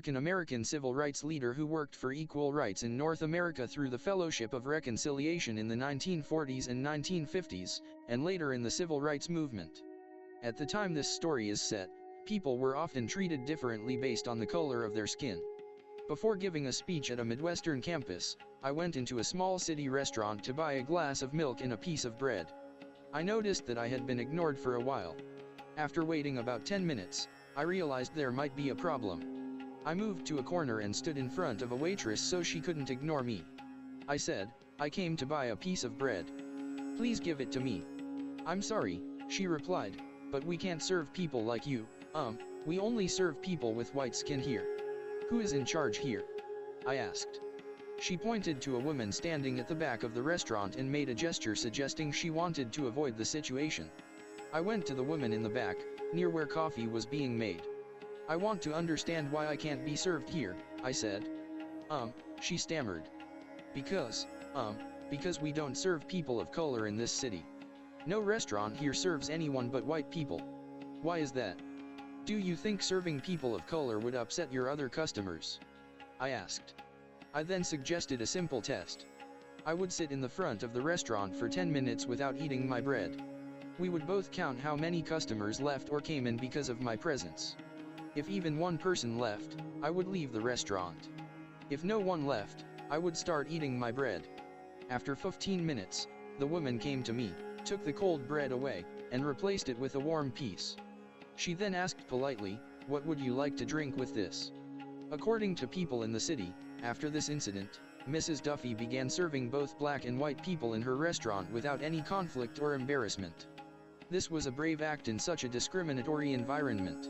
American civil rights leader who worked for equal rights in North America through the Fellowship of Reconciliation in the 1940s and 1950s, and later in the civil rights movement. At the time this story is set, people were often treated differently based on the color of their skin. Before giving a speech at a Midwestern campus, I went into a small city restaurant to buy a glass of milk and a piece of bread. I noticed that I had been ignored for a while. After waiting about 10 minutes, I realized there might be a problem. I moved to a corner and stood in front of a waitress so she couldn't ignore me. I said, "I came to buy a piece of bread. Please give it to me." "I'm sorry," she replied, "but we can't serve people like you. We only serve people with white skin here." "Who is in charge here?" I asked. She pointed to a woman standing at the back of the restaurant and made a gesture suggesting she wanted to avoid the situation. I went to the woman in the back, near where coffee was being made. "I want to understand why I can't be served here," I said. She stammered. Because we don't serve people of color in this city. No restaurant here serves anyone but white people." "Why is that? Do you think serving people of color would upset your other customers?" I asked. I then suggested a simple test. I would sit in the front of the restaurant for 10 minutes without eating my bread. We would both count how many customers left or came in because of my presence. If even one person left, I would leave the restaurant. If no one left, I would start eating my bread. After 15 minutes, the woman came to me, took the cold bread away, and replaced it with a warm piece. She then asked politely, "What would you like to drink with this?" According to people in the city, after this incident, Mrs. Duffy began serving both black and white people in her restaurant without any conflict or embarrassment. This was a brave act in such a discriminatory environment.